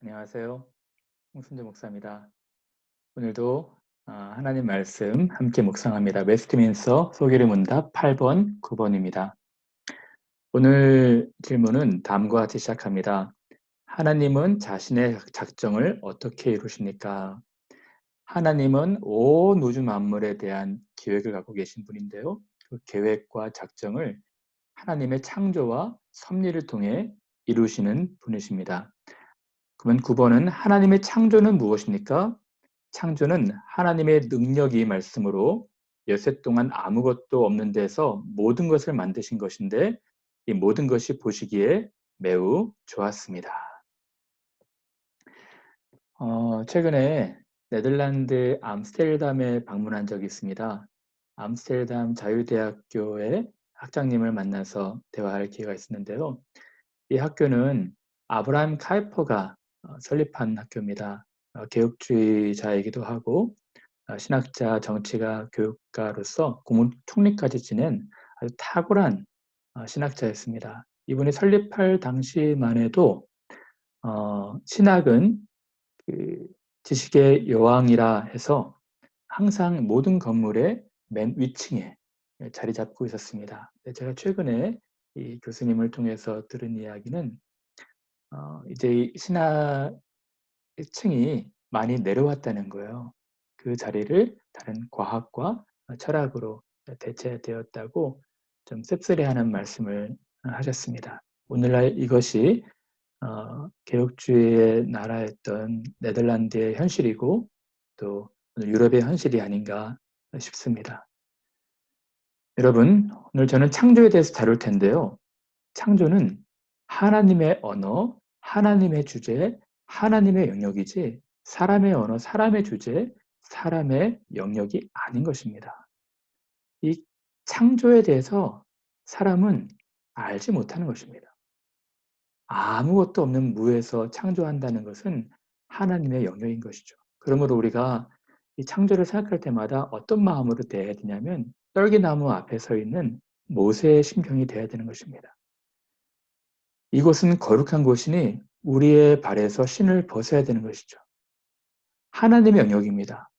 안녕하세요. 홍순재 목사입니다. 오늘도 하나님 말씀 함께 묵상합니다. 웨스트민스터 소개의 문답 8번, 9번입니다. 오늘 질문은 다음과 같이 시작합니다. 하나님은 자신의 작정을 어떻게 이루십니까? 하나님은 온 우주 만물에 대한 계획을 갖고 계신 분인데요. 그 계획과 작정을 하나님의 창조와 섭리를 통해 이루시는 분이십니다. 그러면 9번은 하나님의 창조는 무엇입니까? 창조는 하나님의 능력이 말씀으로 여세 동안 아무것도 없는 데서 모든 것을 만드신 것인데 이 모든 것이 보시기에 매우 좋았습니다. 최근에 네덜란드 암스테르담에 방문한 적이 있습니다. 암스테르담 자유대학교의 학장님을 만나서 대화할 기회가 있었는데요. 이 학교는 아브라함 카이퍼가 설립한 학교입니다. 개혁주의자이기도 하고 신학자, 정치가, 교육가로서 국무총리까지 지낸 아주 탁월한 신학자였습니다. 이분이 설립할 당시만 해도 신학은 그 지식의 여왕이라 해서 항상 모든 건물의 맨 위층에 자리 잡고 있었습니다. 제가 최근에 이 교수님을 통해서 들은 이야기는 이제 신학의 층이 많이 내려왔다는 거예요. 그 자리를 다른 과학과 철학으로 대체되었다고 좀 씁쓸해하는 말씀을 하셨습니다. 오늘날 이것이 개혁주의의 나라였던 네덜란드의 현실이고 또 유럽의 현실이 아닌가 싶습니다. 여러분, 오늘 저는 창조에 대해서 다룰 텐데요. 창조는 하나님의 언어, 하나님의 주제, 하나님의 영역이지 사람의 언어, 사람의 주제, 사람의 영역이 아닌 것입니다. 이 창조에 대해서 사람은 알지 못하는 것입니다. 아무것도 없는 무에서 창조한다는 것은 하나님의 영역인 것이죠. 그러므로 우리가 이 창조를 생각할 때마다 어떤 마음으로 대해야 되냐면 떨기나무 앞에 서 있는 모세의 심경이 되어야 되는 것입니다. 이곳은 거룩한 곳이니 우리의 발에서 신을 벗어야 되는 것이죠. 하나님의 영역입니다.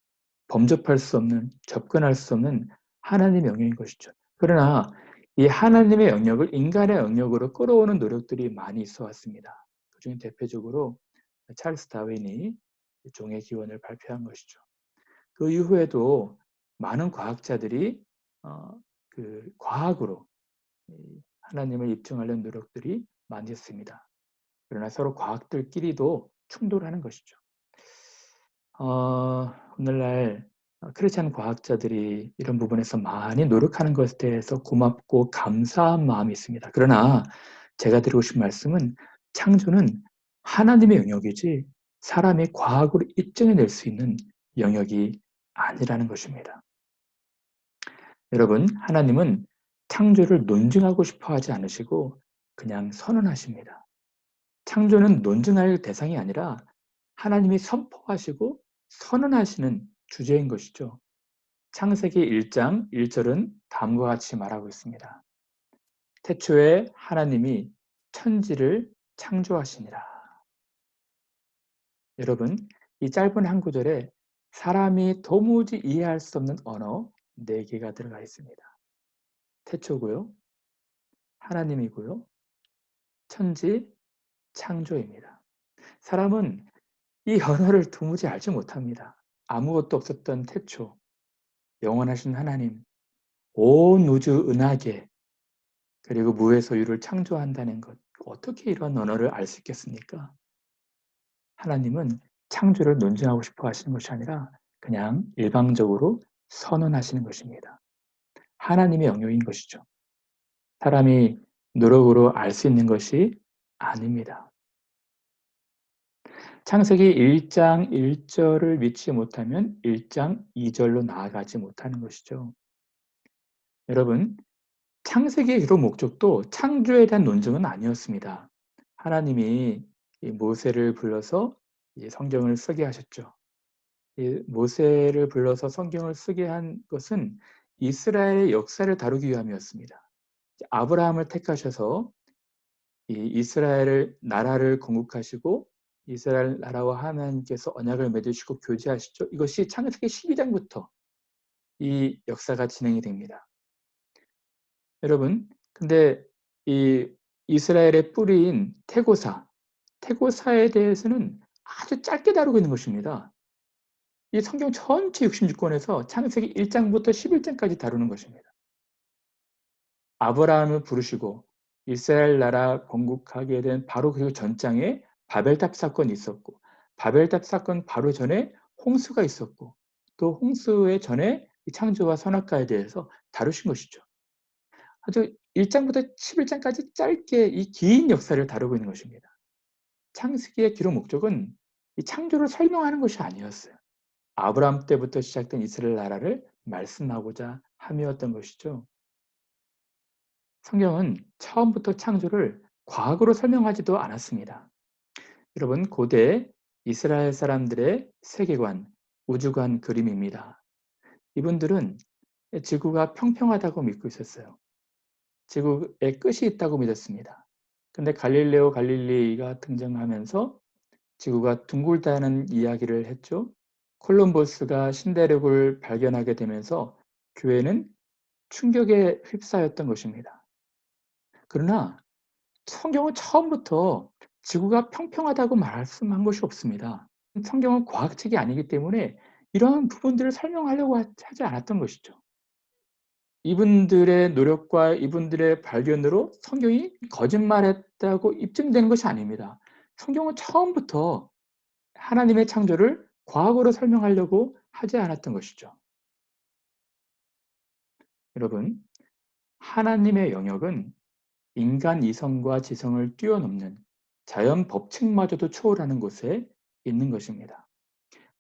범접할 수 없는, 접근할 수 없는 하나님의 영역인 것이죠. 그러나 이 하나님의 영역을 인간의 영역으로 끌어오는 노력들이 많이 있어 왔습니다. 그중에 대표적으로 찰스 다윈이 종의 기원을 발표한 것이죠. 그 이후에도 많은 과학자들이 그 과학으로 하나님을 입증하려는 노력들이 많이 있습니다. 그러나 서로 과학들끼리도 충돌하는 것이죠. 오늘날 크리스찬 과학자들이 이런 부분에서 많이 노력하는 것에 대해서 고맙고 감사한 마음이 있습니다. 그러나 제가 드리고 싶은 말씀은 창조는 하나님의 영역이지 사람이 과학으로 입증해낼 수 있는 영역이 아니라는 것입니다. 여러분, 하나님은 창조를 논증하고 싶어 하지 않으시고 그냥 선언하십니다. 창조는 논증할 대상이 아니라 하나님이 선포하시고 선언하시는 주제인 것이죠. 창세기 1장 1절은 다음과 같이 말하고 있습니다. 태초에 하나님이 천지를 창조하시니라. 여러분, 이 짧은 한 구절에 사람이 도무지 이해할 수 없는 언어 4개가 들어가 있습니다. 태초고요, 하나님이고요, 천지, 창조입니다. 사람은 이 언어를 도무지 알지 못합니다. 아무것도 없었던 태초, 영원하신 하나님, 온 우주 은하계, 그리고 무에서 유를 창조한다는 것. 어떻게 이런 언어를 알 수 있겠습니까? 하나님은 창조를 논증하고 싶어 하시는 것이 아니라 그냥 일방적으로 선언하시는 것입니다. 하나님의 영역인 것이죠. 사람이 노력으로 알 수 있는 것이 아닙니다. 창세기 1장 1절을 믿지 못하면 1장 2절로 나아가지 못하는 것이죠. 여러분, 창세기의 기록 목적도 창조에 대한 논증은 아니었습니다. 하나님이 이 모세를 불러서 이 성경을 쓰게 하셨죠. 이 모세를 불러서 성경을 쓰게 한 것은 이스라엘의 역사를 다루기 위함이었습니다. 아브라함을 택하셔서 이 이스라엘을 나라를 건국하시고 이스라엘 나라와 하나님께서 언약을 맺으시고 교제하시죠. 이것이 창세기 12장부터 이 역사가 진행이 됩니다. 여러분, 근데 이 이스라엘의 뿌리인 태고사에 대해서는 아주 짧게 다루고 있는 것입니다. 이 성경 전체 66권에서 창세기 1장부터 11장까지 다루는 것입니다. 아브라함을 부르시고 이스라엘 나라 건국하게 된 바로 그 전장에 바벨탑 사건이 있었고, 바벨탑 사건 바로 전에 홍수가 있었고, 또 홍수의 전에 이 창조와 선악과에 대해서 다루신 것이죠. 아주 1장부터 11장까지 짧게 이 긴 역사를 다루고 있는 것입니다. 창세기의 기록 목적은 이 창조를 설명하는 것이 아니었어요. 아브라함 때부터 시작된 이스라엘 나라를 말씀하고자 함이었던 것이죠. 성경은 처음부터 창조를 과학으로 설명하지도 않았습니다. 여러분, 고대 이스라엘 사람들의 세계관, 우주관 그림입니다. 이분들은 지구가 평평하다고 믿고 있었어요. 지구에 끝이 있다고 믿었습니다. 근데 갈릴레오 갈릴리가 등장하면서 지구가 둥글다는 이야기를 했죠. 콜럼버스가 신대륙을 발견하게 되면서 교회는 충격에 휩싸였던 것입니다. 그러나 성경은 처음부터 지구가 평평하다고 말씀한 것이 없습니다. 성경은 과학책이 아니기 때문에 이러한 부분들을 설명하려고 하지 않았던 것이죠. 이분들의 노력과 이분들의 발견으로 성경이 거짓말했다고 입증되는 것이 아닙니다. 성경은 처음부터 하나님의 창조를 과학으로 설명하려고 하지 않았던 것이죠. 여러분, 하나님의 영역은 인간 이성과 지성을 뛰어넘는 자연 법칙마저도 초월하는 곳에 있는 것입니다.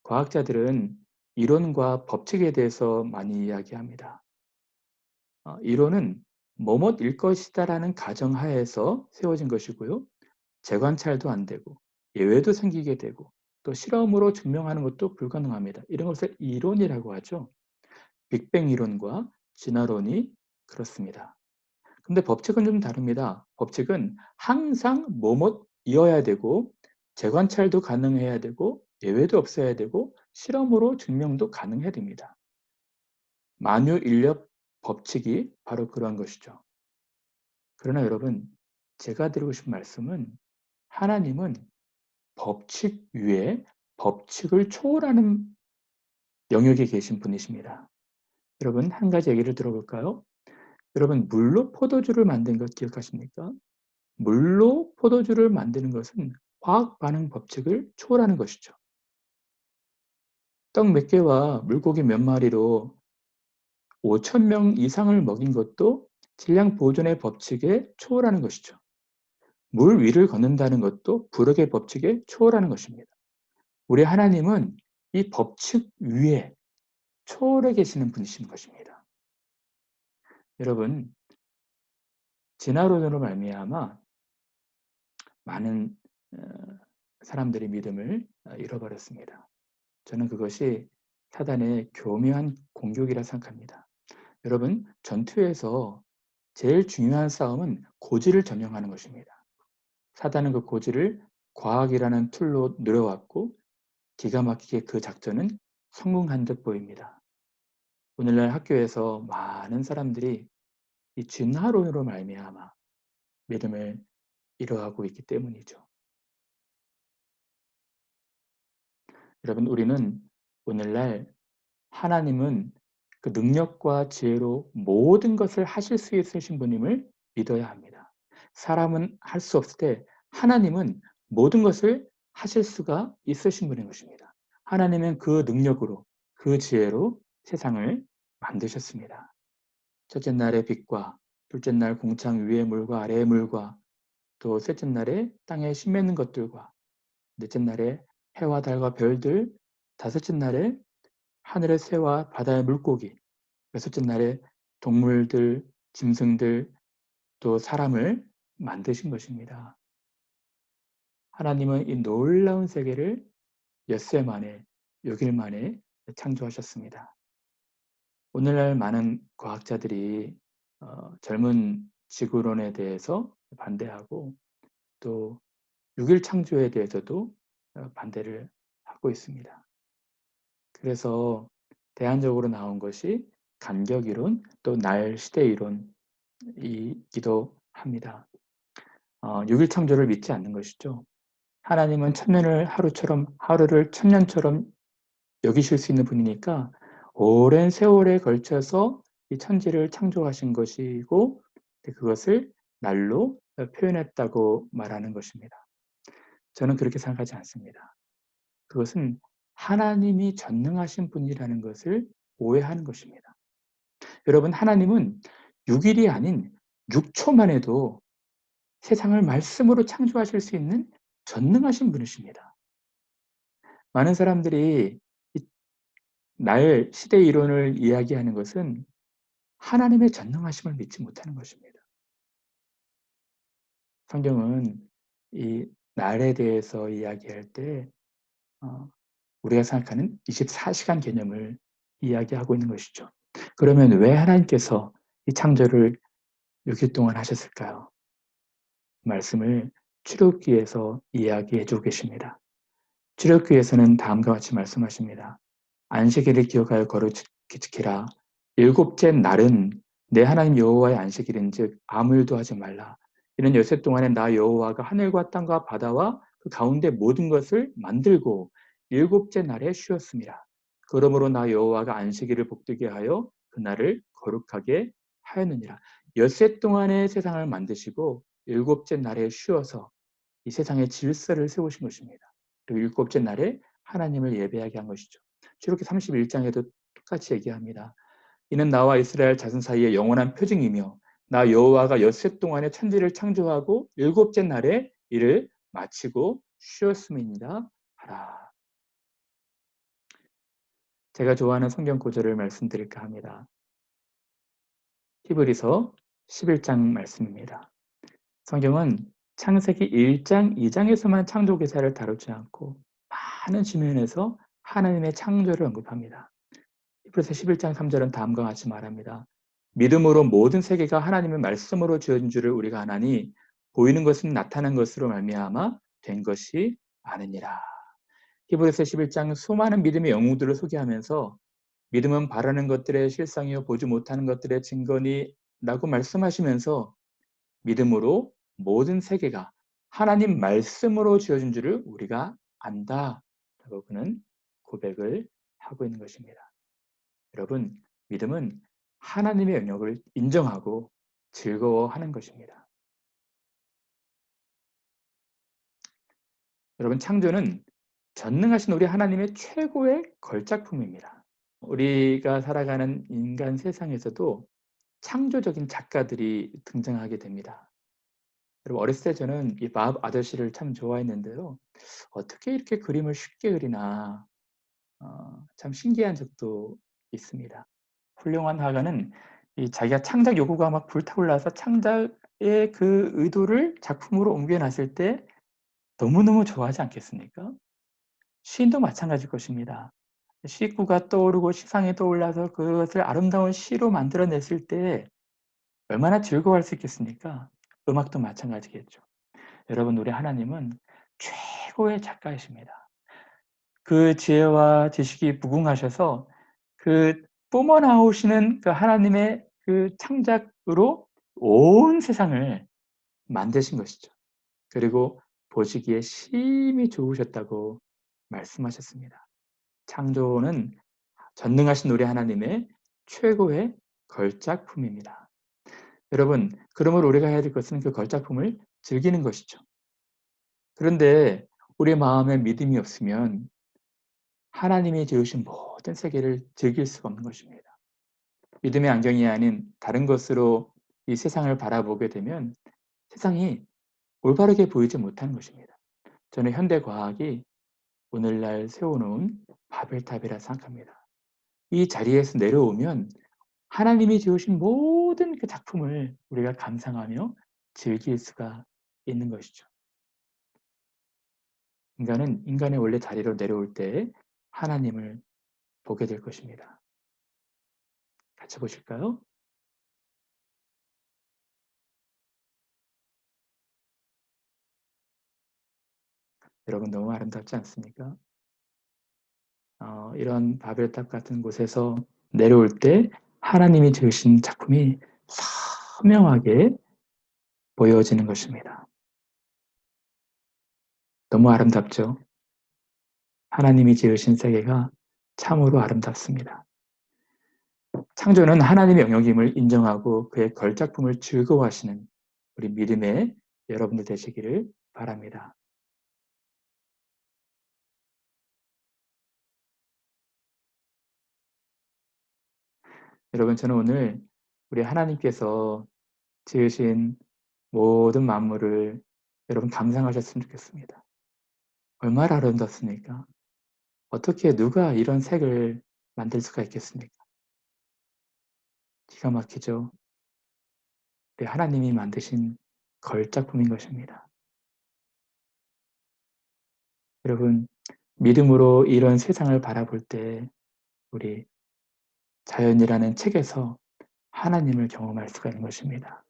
과학자들은 이론과 법칙에 대해서 많이 이야기합니다. 이론은 뭐뭇일 것이다라는 가정하에서 세워진 것이고요. 재관찰도 안 되고 예외도 생기게 되고 또 실험으로 증명하는 것도 불가능합니다. 이런 것을 이론이라고 하죠. 빅뱅 이론과 진화론이 그렇습니다. 근데 법칙은 좀 다릅니다. 법칙은 항상 뭐뭇이어야 되고 재관찰도 가능해야 되고 예외도 없어야 되고 실험으로 증명도 가능해야 됩니다. 만유인력 법칙이 바로 그러한 것이죠. 그러나 여러분, 제가 드리고 싶은 말씀은 하나님은 법칙 위에 법칙을 초월하는 영역에 계신 분이십니다. 여러분, 한 가지 얘기를 들어볼까요? 여러분, 물로 포도주를 만든 것 기억하십니까? 물로 포도주를 만드는 것은 화학 반응 법칙을 초월하는 것이죠. 떡 몇 개와 물고기 몇 마리로 5,000명 이상을 먹인 것도 질량 보존의 법칙에 초월하는 것이죠. 물 위를 걷는다는 것도 부력의 법칙에 초월하는 것입니다. 우리 하나님은 이 법칙 위에 초월해 계시는 분이신 것입니다. 여러분, 진화론으로 말미암아 많은 사람들이 믿음을 잃어버렸습니다. 저는 그것이 사단의 교묘한 공격이라 생각합니다. 여러분, 전투에서 제일 중요한 싸움은 고지를 점령하는 것입니다. 사단은 그 고지를 과학이라는 툴로 누려왔고 기가 막히게 그 작전은 성공한 듯 보입니다. 오늘날 학교에서 많은 사람들이 이 진화론으로 말미암아 믿음을 잃어가고 있기 때문이죠. 여러분, 우리는 오늘날 하나님은 그 능력과 지혜로 모든 것을 하실 수 있으신 분임을 믿어야 합니다. 사람은 할 수 없을 때 하나님은 모든 것을 하실 수가 있으신 분인 것입니다. 하나님은 그 능력으로, 그 지혜로 세상을 만드셨습니다. 첫째 날의 빛과 둘째 날 공창 위의 물과 아래의 물과 또 셋째 날에 땅에 심 맺는 것들과 넷째 날에 해와 달과 별들, 다섯째 날에 하늘의 새와 바다의 물고기, 여섯째 날에 동물들, 짐승들, 또 사람을 만드신 것입니다. 하나님은 이 놀라운 세계를 엿새 만에, 6일 만에 창조하셨습니다. 오늘날 많은 과학자들이 젊은 지구론에 대해서 반대하고 또 6일 창조에 대해서도 반대를 하고 있습니다. 그래서 대안적으로 나온 것이 간격이론 또 날 시대 이론이기도 합니다. 6일 창조를 믿지 않는 것이죠. 하나님은 천년을 하루처럼 하루를 천년처럼 여기실 수 있는 분이니까 오랜 세월에 걸쳐서 이 천지를 창조하신 것이고 그것을 날로 표현했다고 말하는 것입니다. 저는 그렇게 생각하지 않습니다. 그것은 하나님이 전능하신 분이라는 것을 오해하는 것입니다. 여러분, 하나님은 6일이 아닌 6초 만에도 세상을 말씀으로 창조하실 수 있는 전능하신 분이십니다. 많은 사람들이 이 날 시대 이론을 이야기하는 것은 하나님의 전능하심을 믿지 못하는 것입니다. 성경은 이 날에 대해서 이야기할 때 어 우리가 생각하는 24시간 개념을 이야기하고 있는 것이죠. 그러면 왜 하나님께서 이 창조를 6일 동안 하셨을까요? 말씀을 출애굽기에서 이야기해 주고 계십니다. 출애굽기에서는 다음과 같이 말씀하십니다. 안식일을 기억하여 거룩히 지키라. 일곱째 날은 내 하나님 여호와의 안식일인즉 아무 일도 하지 말라. 이는 여섯 동안에 나 여호와가 하늘과 땅과 바다와 그 가운데 모든 것을 만들고 일곱째 날에 쉬었습니다. 그러므로 나 여호와가 안식일을 복되게 하여 그 날을 거룩하게 하였느니라. 엿새 동안의 세상을 만드시고 일곱째 날에 쉬어서 이 세상의 질서를 세우신 것입니다. 그리고 일곱째 날에 하나님을 예배하게 한 것이죠. 출애굽기 31장에도 똑같이 얘기합니다. 이는 나와 이스라엘 자손 사이의 영원한 표징이며 나 여호와가 엿새 동안에 천지를 창조하고 일곱째 날에 이를 마치고 쉬었음이니라 하라. 제가 좋아하는 성경 구절을 말씀드릴까 합니다. 히브리서 11장 말씀입니다. 성경은 창세기 1장, 2장에서만 창조 기사를 다루지 않고 많은 지면에서 하나님의 창조를 언급합니다. 히브리서 11장 3절은 다음과 같이 말합니다. 믿음으로 모든 세계가 하나님의 말씀으로 지어진 줄을 우리가 아나니 보이는 것은 나타난 것으로 말미암아 된 것이 아니니라. 히브리서 11장 수많은 믿음의 영웅들을 소개하면서 믿음은 바라는 것들의 실상이요 보지 못하는 것들의 증거니라고 말씀하시면서 믿음으로 모든 세계가 하나님 말씀으로 지어진 줄을 우리가 안다라고 그는 고백을 하고 있는 것입니다. 여러분, 믿음은 하나님의 영역을 인정하고 즐거워하는 것입니다. 여러분, 창조는 전능하신 우리 하나님의 최고의 걸작품입니다. 우리가 살아가는 인간 세상에서도 창조적인 작가들이 등장하게 됩니다. 여러분, 어렸을 때 저는 이 밥 아저씨를 참 좋아했는데요. 어떻게 이렇게 그림을 쉽게 그리나 참 신기한 적도 있습니다. 훌륭한 화가는 이 자기가 창작 욕구가 막 불타올라서 창작의 그 의도를 작품으로 옮겨놨을 때 너무너무 좋아하지 않겠습니까? 시인도 마찬가지일 것입니다. 시구가 떠오르고 시상이 떠올라서 그것을 아름다운 시로 만들어냈을 때 얼마나 즐거워할 수 있겠습니까? 음악도 마찬가지겠죠. 여러분, 우리 하나님은 최고의 작가이십니다. 그 지혜와 지식이 무궁하셔서 그 뿜어나오시는 그 하나님의 그 창작으로 온 세상을 만드신 것이죠. 그리고 보시기에 심히 좋으셨다고 말씀하셨습니다. 창조는 전능하신 우리 하나님의 최고의 걸작품입니다. 여러분, 그러므로 우리가 해야 될 것은 그 걸작품을 즐기는 것이죠. 그런데 우리 마음에 믿음이 없으면 하나님이 지으신 모든 세계를 즐길 수가 없는 것입니다. 믿음의 안경이 아닌 다른 것으로 이 세상을 바라보게 되면 세상이 올바르게 보이지 못하는 것입니다. 저는 현대 과학이 오늘날 세워놓은 바벨탑이라 생각합니다. 이 자리에서 내려오면 하나님이 지으신 모든 그 작품을 우리가 감상하며 즐길 수가 있는 것이죠. 인간은 인간의 원래 자리로 내려올 때 하나님을 보게 될 것입니다. 같이 보실까요? 여러분 너무 아름답지 않습니까? 이런 바벨탑 같은 곳에서 내려올 때 하나님이 지으신 작품이 선명하게 보여지는 것입니다. 너무 아름답죠? 하나님이 지으신 세계가 참으로 아름답습니다. 창조는 하나님의 영역임을 인정하고 그의 걸작품을 즐거워하시는 우리 믿음의 여러분들 되시기를 바랍니다. 여러분, 저는 오늘 우리 하나님께서 지으신 모든 만물을 여러분 감상하셨으면 좋겠습니다. 얼마나 아름답습니까? 어떻게 누가 이런 색을 만들 수가 있겠습니까? 기가 막히죠? 우리 하나님이 만드신 걸작품인 것입니다. 여러분, 믿음으로 이런 세상을 바라볼 때 우리 자연이라는 책에서 하나님을 경험할 수가 있는 것입니다.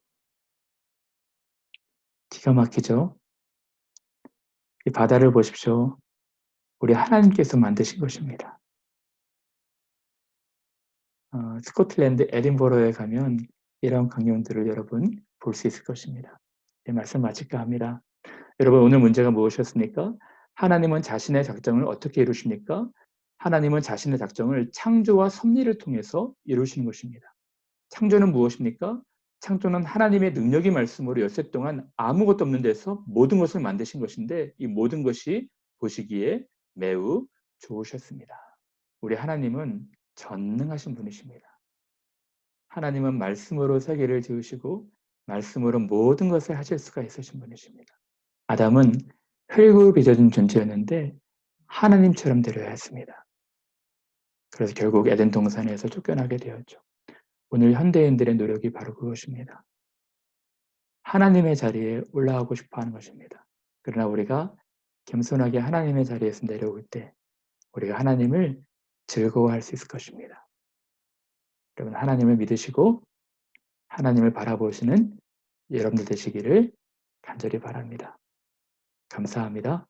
기가 막히죠? 이 바다를 보십시오. 우리 하나님께서 만드신 것입니다. 스코틀랜드 에딘버러에 가면 이런 광경들을 여러분 볼 수 있을 것입니다. 이 말씀 마칠까 합니다. 여러분, 오늘 문제가 무엇이었습니까? 하나님은 자신의 작정을 어떻게 이루십니까? 하나님은 자신의 작정을 창조와 섭리를 통해서 이루시는 것입니다. 창조는 무엇입니까? 창조는 하나님의 능력의 말씀으로 엿새 동안 아무것도 없는 데서 모든 것을 만드신 것인데 이 모든 것이 보시기에 매우 좋으셨습니다. 우리 하나님은 전능하신 분이십니다. 하나님은 말씀으로 세계를 지으시고 말씀으로 모든 것을 하실 수가 있으신 분이십니다. 아담은 흙으로 빚어진 존재였는데 하나님처럼 되려야 했습니다. 그래서 결국 에덴 동산에서 쫓겨나게 되었죠. 오늘 현대인들의 노력이 바로 그것입니다. 하나님의 자리에 올라가고 싶어 하는 것입니다. 그러나 우리가 겸손하게 하나님의 자리에서 내려올 때 우리가 하나님을 즐거워할 수 있을 것입니다. 여러분, 하나님을 믿으시고 하나님을 바라보시는 여러분들 되시기를 간절히 바랍니다. 감사합니다.